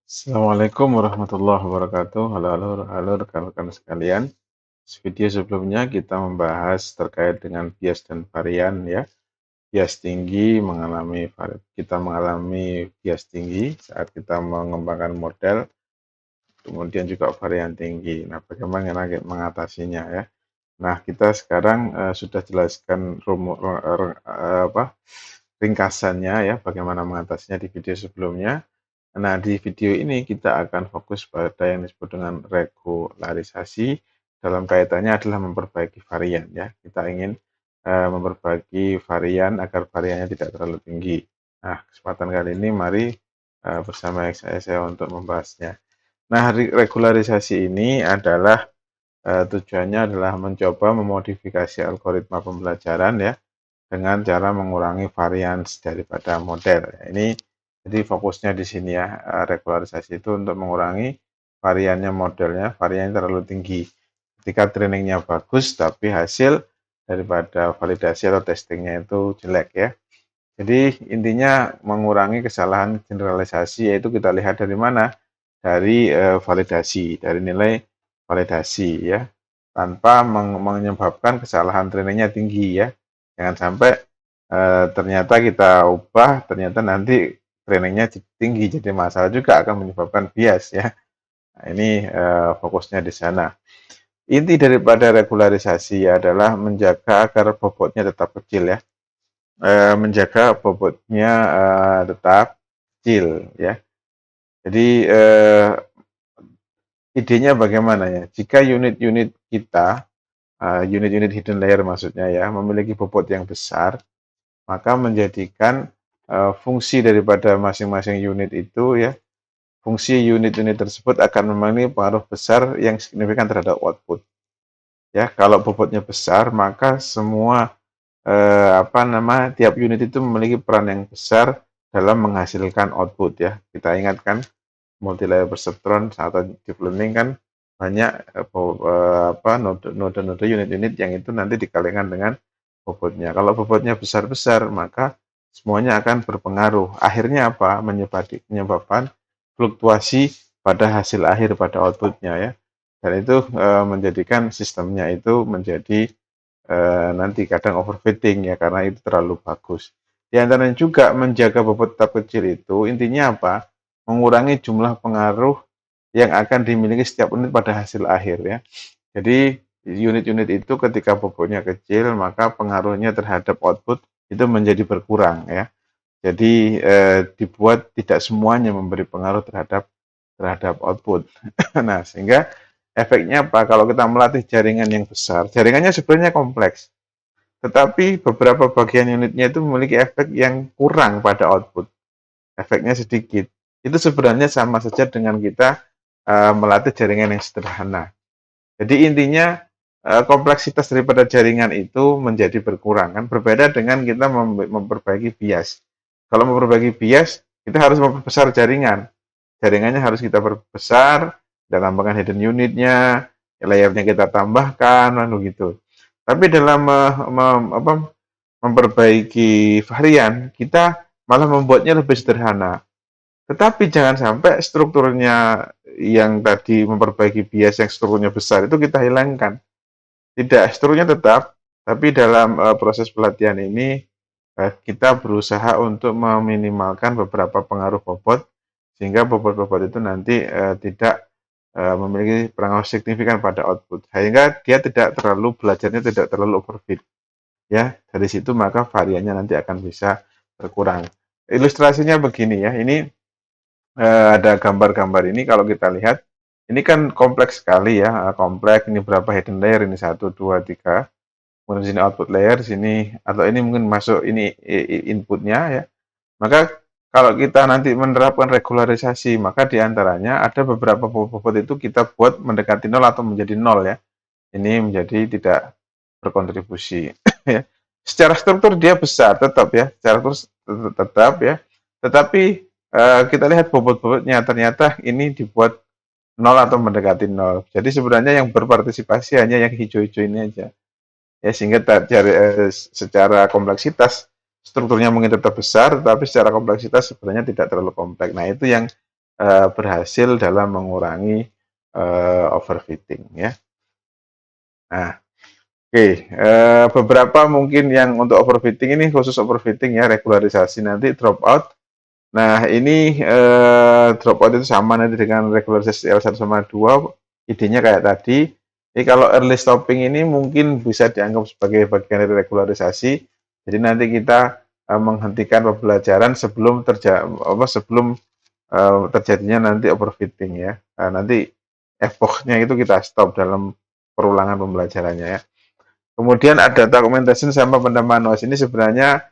Assalamualaikum warahmatullahi wabarakatuh. Halo, halo, halo rekan-rekan sekalian. Video sebelumnya kita membahas terkait dengan bias dan varian ya. Bias tinggi kita mengalami bias tinggi saat kita mengembangkan model, kemudian juga varian tinggi. Nah, bagaimana mengatasinya ya? Nah, kita sekarang sudah jelaskan ringkasannya ya, bagaimana mengatasinya di video sebelumnya. Nah, di video ini kita akan fokus pada yang disebut dengan regularisasi, dalam kaitannya adalah memperbaiki varian ya. Kita ingin memperbaiki varian agar variannya tidak terlalu tinggi. Nah, kesempatan kali ini mari bersama saya untuk membahasnya. Nah, regularisasi ini adalah tujuannya adalah mencoba memodifikasi algoritma pembelajaran ya dengan cara mengurangi varians daripada model. Ini jadi fokusnya di sini ya, regularisasi itu untuk mengurangi variannya modelnya, variannya terlalu tinggi. Ketika trainingnya bagus, tapi hasil daripada validasi atau testingnya itu jelek ya. Jadi intinya mengurangi kesalahan generalisasi, yaitu kita lihat dari mana? Dari validasi, dari nilai validasi ya, tanpa menyebabkan kesalahan trainingnya tinggi ya. Jangan sampai ternyata kita ubah, ternyata nanti trainingnya tinggi, jadi masalah juga akan menyebabkan bias ya. Nah, ini fokusnya di sana. Inti daripada regularisasi adalah menjaga agar bobotnya tetap kecil ya, menjaga bobotnya tetap kecil ya. Jadi idenya bagaimana ya? Jika unit-unit kita, unit-unit hidden layer maksudnya ya, memiliki bobot yang besar, maka menjadikan fungsi daripada masing-masing unit itu ya, fungsi unit-unit tersebut akan memiliki pengaruh besar yang signifikan terhadap output. Ya, kalau bobotnya besar, maka semua tiap unit itu memiliki peran yang besar dalam menghasilkan output ya. Kita ingatkan multi-layer perceptron atau deep learning kan banyak node-node unit-unit yang itu nanti dikalikan dengan bobotnya. Kalau bobotnya besar-besar, maka semuanya akan berpengaruh. Akhirnya apa? Menyebabkan fluktuasi pada hasil akhir pada outputnya ya. Dan itu menjadikan sistemnya itu menjadi nanti kadang overfitting ya, karena itu terlalu bagus. Di antaranya juga menjaga bobot tetap kecil itu intinya apa? Mengurangi jumlah pengaruh yang akan dimiliki setiap unit pada hasil akhir ya. Jadi unit-unit itu ketika bobotnya kecil, maka pengaruhnya terhadap output itu menjadi berkurang ya. Jadi dibuat tidak semuanya memberi pengaruh terhadap output. Nah, sehingga efeknya apa? Kalau kita melatih jaringan yang besar, jaringannya sebenarnya kompleks, tetapi beberapa bagian unitnya itu memiliki efek yang kurang pada output, efeknya sedikit. Itu sebenarnya sama saja dengan kita melatih jaringan yang sederhana. Jadi intinya kompleksitas daripada jaringan itu menjadi berkurang kan, berbeda dengan kita memperbaiki bias. Kalau memperbaiki bias, kita harus memperbesar jaringan. Jaringannya harus kita perbesar, kita tambahkan hidden unitnya, layernya kita tambahkan, lalu gitu. Tapi dalam memperbaiki varian, kita malah membuatnya lebih sederhana. Tetapi jangan sampai strukturnya yang tadi memperbaiki bias yang strukturnya besar itu kita hilangkan. Tidak, strukturnya tetap, tapi dalam proses pelatihan ini kita berusaha untuk meminimalkan beberapa pengaruh bobot sehingga bobot-bobot itu nanti tidak memiliki pengaruh signifikan pada output, sehingga dia tidak terlalu belajarnya tidak terlalu overfit. Ya, dari situ maka variannya nanti akan bisa berkurang. Ilustrasinya begini ya, ini ada gambar-gambar ini kalau kita lihat, ini kan kompleks sekali ya, kompleks, ini berapa hidden layer, ini 1, 2, 3, kemudian sini output layer, sini, atau ini mungkin masuk, ini inputnya ya. Maka kalau kita nanti menerapkan regularisasi, maka diantaranya ada beberapa bobot itu kita buat mendekati nol atau menjadi nol ya. Ini menjadi tidak berkontribusi. Ya. Secara struktur dia besar tetap ya, secara struktur tetap ya. Tetapi kita lihat bobot-bobotnya ternyata ini dibuat nol atau mendekati nol. Jadi sebenarnya yang berpartisipasi hanya yang hijau-hijau ini aja. Ya, sehingga secara kompleksitas strukturnya mungkin tetap besar, tetapi secara kompleksitas sebenarnya tidak terlalu kompleks. Nah, itu yang berhasil dalam mengurangi overfitting ya. Nah, oke, beberapa mungkin yang untuk overfitting ini khusus overfitting ya, regularisasi nanti drop out. Nah, ini drop out itu sama nanti dengan regularisasi L1 sama 2, idenya kayak tadi. Jadi kalau early stopping ini mungkin bisa dianggap sebagai bagian dari regularisasi. Jadi nanti kita menghentikan pembelajaran sebelum terjadinya nanti overfitting ya. Nanti epochnya itu kita stop dalam perulangan pembelajarannya ya. Kemudian ada documentation sama penambahan noise ini sebenarnya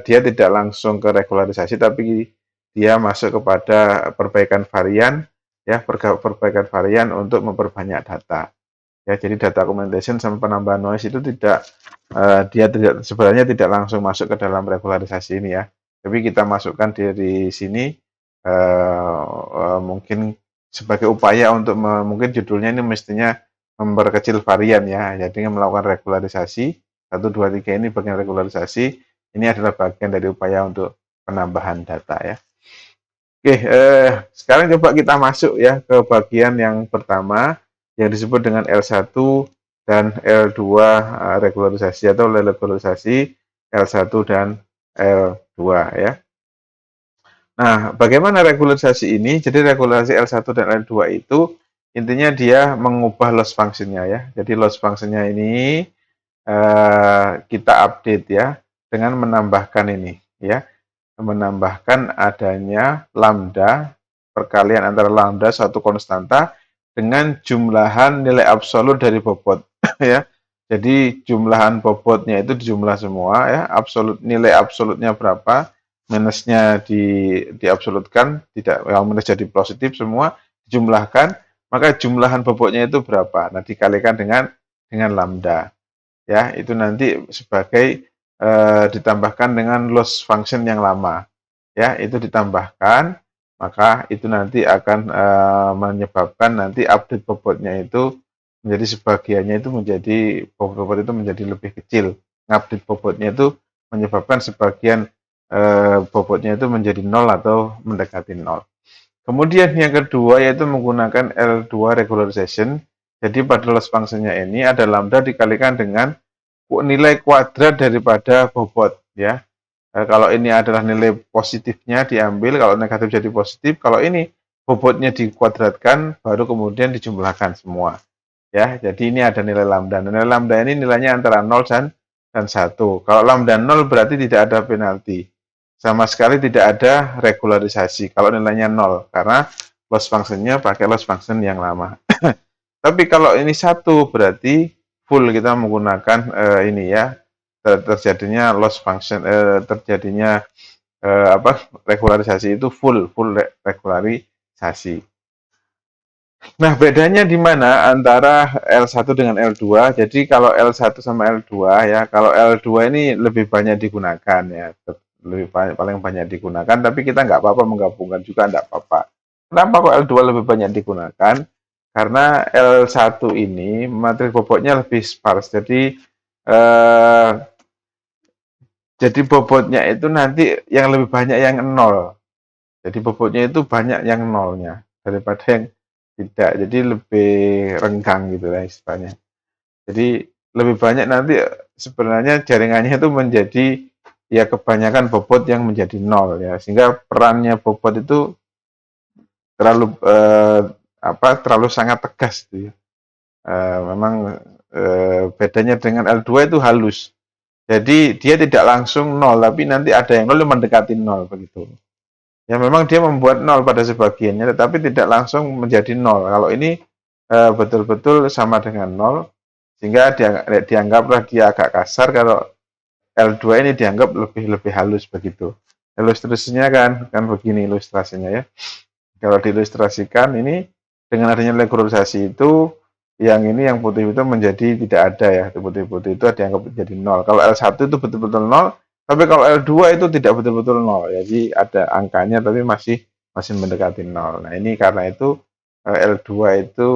dia tidak langsung ke regularisasi tapi dia masuk kepada perbaikan varian ya, perbaikan varian untuk memperbanyak data. Ya, jadi data documentation sama penambahan noise itu dia sebenarnya tidak langsung masuk ke dalam regularisasi ini ya. Tapi kita masukkan dari sini mungkin sebagai upaya untuk mungkin judulnya ini mestinya memperkecil varian ya. Jadi melakukan regularisasi 1, 2, 3 ini bagian regularisasi. Ini adalah bagian dari upaya untuk penambahan data ya. Oke, sekarang coba kita masuk ya ke bagian yang pertama yang disebut dengan L1 dan L2 regularisasi atau regularisasi L1 dan L2 ya. Nah, bagaimana regularisasi ini? Jadi regularisasi L1 dan L2 itu intinya dia mengubah loss function-nya ya. Jadi loss function-nya ini kita update ya dengan menambahkan ini ya. Menambahkan adanya lambda, perkalian antara lambda suatu konstanta dengan jumlahan nilai absolut dari bobot ya. Jadi jumlahan bobotnya itu dijumlah semua ya, nilai absolutnya berapa, minusnya diabsolutkan, tidak yang minus jadi positif semua dijumlahkan, maka jumlahan bobotnya itu berapa. Nah, dikalikan dengan lambda. Ya, itu nanti sebagai ditambahkan dengan loss function yang lama. Ya, itu ditambahkan, maka itu nanti akan menyebabkan nanti update bobotnya itu menjadi sebagiannya itu menjadi bobot itu menjadi lebih kecil. Update bobotnya itu menyebabkan sebagian bobotnya itu menjadi 0 atau mendekati 0. Kemudian yang kedua yaitu menggunakan L2 regularization. Jadi pada loss function-nya ini ada lambda dikalikan dengan nilai kuadrat daripada bobot ya. Kalau ini adalah nilai positifnya diambil, kalau negatif jadi positif, kalau ini bobotnya dikuadratkan baru kemudian dijumlahkan semua. Ya, jadi ini ada nilai lambda. Nilai lambda ini nilainya antara 0 dan 1. Kalau lambda 0 berarti tidak ada penalti. Sama sekali tidak ada regularisasi kalau nilainya 0 karena loss function-nya pakai loss function yang lama. Tapi kalau ini 1 berarti full kita menggunakan ini ya, terjadinya loss function, terjadinya regularisasi itu full regularisasi. Nah, bedanya di mana antara L1 dengan L2? Jadi kalau L1 sama L2 ya, kalau L2 ini lebih banyak digunakan ya, paling banyak digunakan, tapi kita nggak apa-apa menggabungkan juga nggak apa-apa. Kenapa kok L2 lebih banyak digunakan? Karena L1 ini materi bobotnya lebih sparse, eh, jadi bobotnya itu nanti yang lebih banyak yang nol. Jadi bobotnya itu banyak yang nolnya daripada yang tidak. Jadi lebih renggang gitu lah istilahnya. Jadi lebih banyak nanti sebenarnya jaringannya itu menjadi ya kebanyakan bobot yang menjadi nol ya. Sehingga perannya bobot itu terlalu sangat tegas gitu ya. Memang bedanya dengan L2 itu halus. Jadi dia tidak langsung nol, tapi nanti ada yang nol yang mendekati nol begitu. Ya memang dia membuat nol pada sebagiannya, tetapi tidak langsung menjadi nol. Kalau ini betul-betul sama dengan nol, sehingga dianggaplah dia agak kasar. Kalau L2 ini dianggap lebih halus begitu. Ilustrasinya kan begini ilustrasinya ya. Kalau diilustrasikan ini dengan adanya regularisasi itu yang putih itu menjadi tidak ada ya, putih-putih itu dianggap menjadi nol. Kalau L1 itu betul-betul nol, tapi kalau L2 itu tidak betul-betul nol. Jadi ada angkanya tapi masih mendekati nol. Nah, ini karena itu L2 itu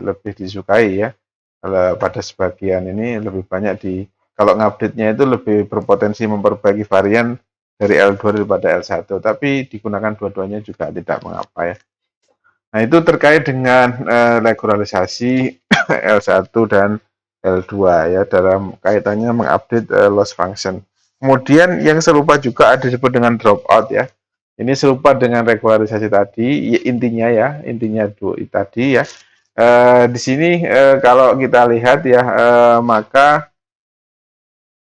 lebih disukai ya. Kalau pada sebagian ini lebih banyak kalau ngupdate-nya itu lebih berpotensi memperbaiki varian dari L2 daripada L1, tapi digunakan dua-duanya juga tidak mengapa ya. Nah, itu terkait dengan regularisasi L1 dan L2 ya dalam kaitannya mengupdate loss function. Kemudian yang serupa juga ada disebut dengan dropout ya. Ini serupa dengan regularisasi tadi, ya, intinya tadi ya. Di sini kalau kita lihat ya, maka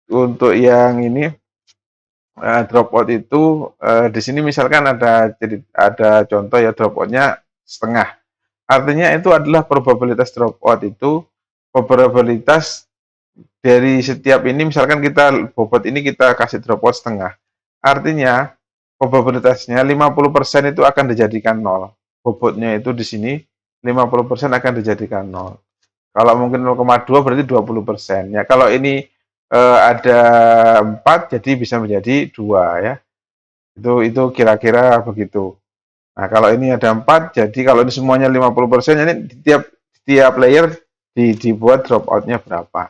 untuk yang ini dropout itu di sini misalkan ada contoh ya dropoutnya setengah. Artinya itu adalah probabilitas dropout itu probabilitas dari setiap ini misalkan kita bobot ini kita kasih dropout setengah. Artinya probabilitasnya 50% itu akan dijadikan nol. Bobotnya itu di sini 50% akan dijadikan nol. Kalau mungkin 0,2 berarti 20%. Ya, kalau ini ada 4 jadi bisa menjadi 2 ya. Itu kira-kira begitu. Nah, kalau ini ada 4 jadi kalau ini semuanya 50%, ini tiap layer dibuat dropout-nya berapa.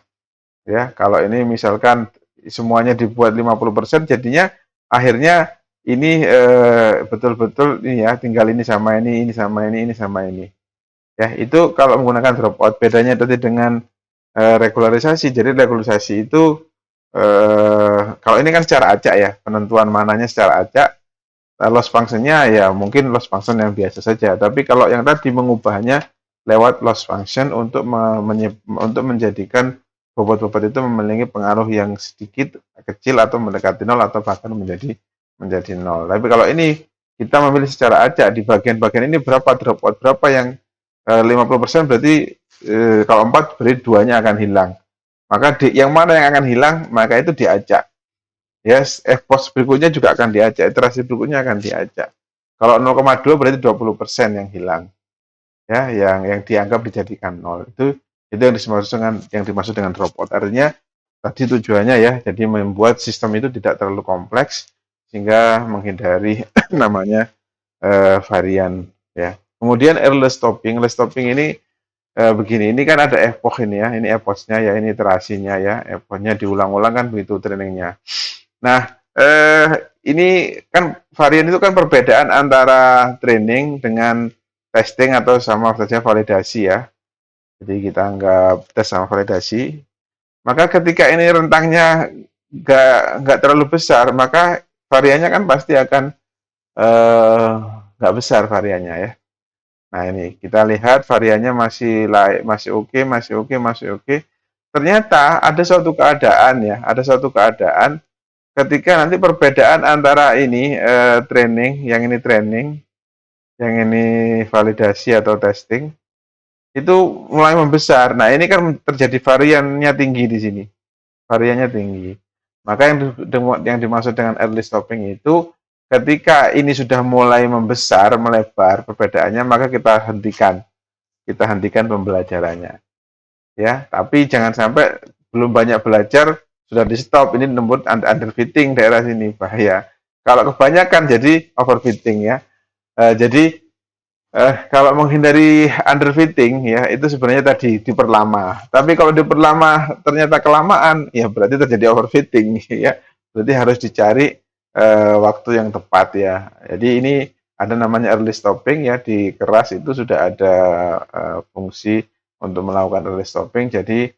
Ya, kalau ini misalkan semuanya dibuat 50%, jadinya akhirnya ini betul-betul ini ya, tinggal ini sama ini sama ini sama ini. Ya, itu kalau menggunakan dropout. Bedanya tadi dengan regularisasi. Jadi regularisasi itu kalau ini kan secara acak ya, penentuan mananya secara acak. Loss function-nya ya mungkin loss function yang biasa saja. Tapi kalau yang tadi mengubahnya lewat loss function untuk menjadikan bobot-bobot itu memiliki pengaruh yang sedikit, kecil atau mendekati nol atau bahkan menjadi nol. Tapi kalau ini kita memilih secara acak di bagian-bagian ini berapa dropout, berapa yang 50% berarti kalau 4 berarti duanya akan hilang. Maka yang mana yang akan hilang, maka itu diacak. Yes, pos berikutnya juga akan diacak, iterasi berikutnya akan diacak. Kalau 0,2 berarti 20% yang hilang. Ya, yang dianggap dijadikan nol. Itu yang dimaksud dengan dropout. Artinya tadi tujuannya ya, jadi membuat sistem itu tidak terlalu kompleks sehingga menghindari namanya varian ya. Kemudian early stopping ini begini, ini kan ada epoch ini ya, ini epochnya ya, ini iterasinya ya, epochnya diulang-ulang kan begitu trainingnya. Nah, ini kan varian itu kan perbedaan antara training dengan testing atau sama saja validasi ya. Jadi kita anggap tes sama validasi. Maka ketika ini rentangnya nggak terlalu besar, maka variannya kan pasti akan nggak besar variannya ya. Nah ini kita lihat variannya masih oke, masih oke, masih oke. Ternyata ada suatu keadaan ya, ada suatu keadaan ketika nanti perbedaan antara ini training, yang ini validasi atau testing, itu mulai membesar. Nah, ini kan terjadi variannya tinggi di sini. Variannya tinggi. Maka yang dimaksud dengan early stopping itu ketika ini sudah mulai membesar, melebar perbedaannya, maka kita hentikan. Kita hentikan pembelajarannya. Ya, tapi jangan sampai belum banyak belajar sudah di stop. Ini disebut underfitting daerah sini, bahaya. Kalau kebanyakan jadi overfitting ya. Jadi kalau menghindari underfitting ya itu sebenarnya tadi diperlama. Tapi kalau diperlama ternyata kelamaan ya berarti terjadi overfitting ya. Berarti harus dicari waktu yang tepat ya. Jadi ini ada namanya early stopping ya, di keras itu sudah ada fungsi untuk melakukan early stopping. Jadi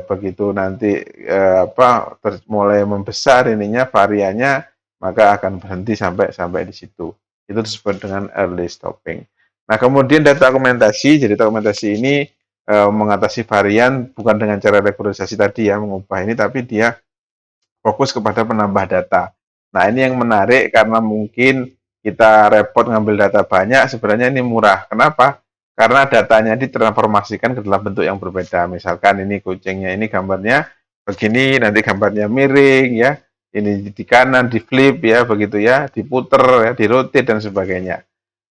begitu nanti mulai membesar ininya variannya, maka akan berhenti sampai di situ. Itu disebut dengan early stopping. Nah, kemudian data argumentasi. Jadi argumentasi ini mengatasi varian bukan dengan cara regularisasi tadi ya, mengubah ini, tapi dia fokus kepada penambah data. Nah, ini yang menarik karena mungkin kita repot ngambil data banyak, sebenarnya ini murah. Kenapa? Karena datanya ditransformasikan ke dalam bentuk yang berbeda. Misalkan ini kucingnya, ini gambarnya begini, nanti gambarnya miring ya. Ini di kanan, di flip ya, begitu ya, diputer ya, dirotate dan sebagainya.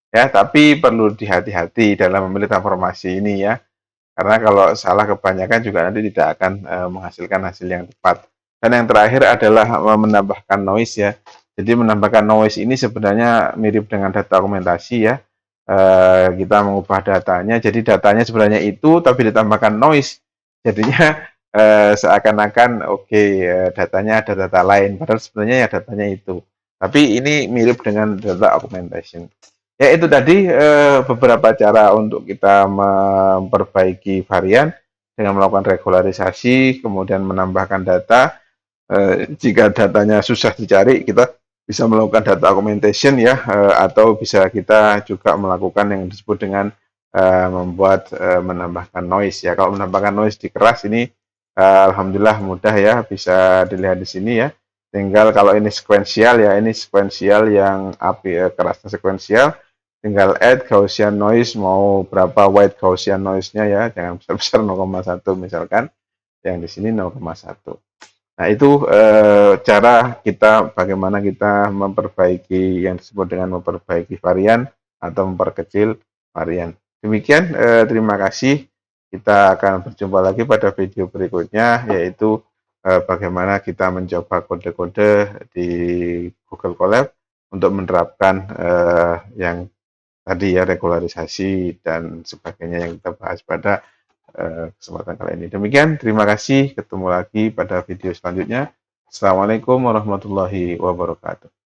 Ya, tapi perlu dihati-hati dalam memilih transformasi ini ya. Karena kalau salah kebanyakan juga nanti tidak akan menghasilkan hasil yang tepat. Dan yang terakhir adalah menambahkan noise ya. Jadi menambahkan noise ini sebenarnya mirip dengan data argumentasi ya. Kita mengubah datanya, jadi datanya sebenarnya itu, tapi ditambahkan noise. Jadinya seakan-akan oke, datanya ada data lain, padahal sebenarnya ya datanya itu. Tapi ini mirip dengan data augmentation. Ya itu tadi beberapa cara untuk kita memperbaiki varian dengan melakukan regularisasi, kemudian menambahkan data. Jika datanya susah dicari, kita bisa melakukan data augmentation ya, atau bisa kita juga melakukan yang disebut dengan menambahkan noise ya. Kalau menambahkan noise di keras ini, alhamdulillah mudah ya, bisa dilihat di sini ya. Tinggal kalau ini sekuensial ya, ini sekuensial yang kerasnya sekuensial. Tinggal add Gaussian noise, mau berapa white Gaussian noise-nya ya, jangan besar-besar 0,1 misalkan, yang di sini 0,1. Nah, itu cara kita bagaimana kita memperbaiki yang disebut dengan memperbaiki varian atau memperkecil varian. Demikian, terima kasih. Kita akan berjumpa lagi pada video berikutnya, yaitu bagaimana kita mencoba kode-kode di Google Colab untuk menerapkan yang tadi ya, regularisasi dan sebagainya yang kita bahas pada kesempatan kali ini. Demikian, terima kasih. Ketemu lagi pada video selanjutnya. Assalamualaikum warahmatullahi wabarakatuh.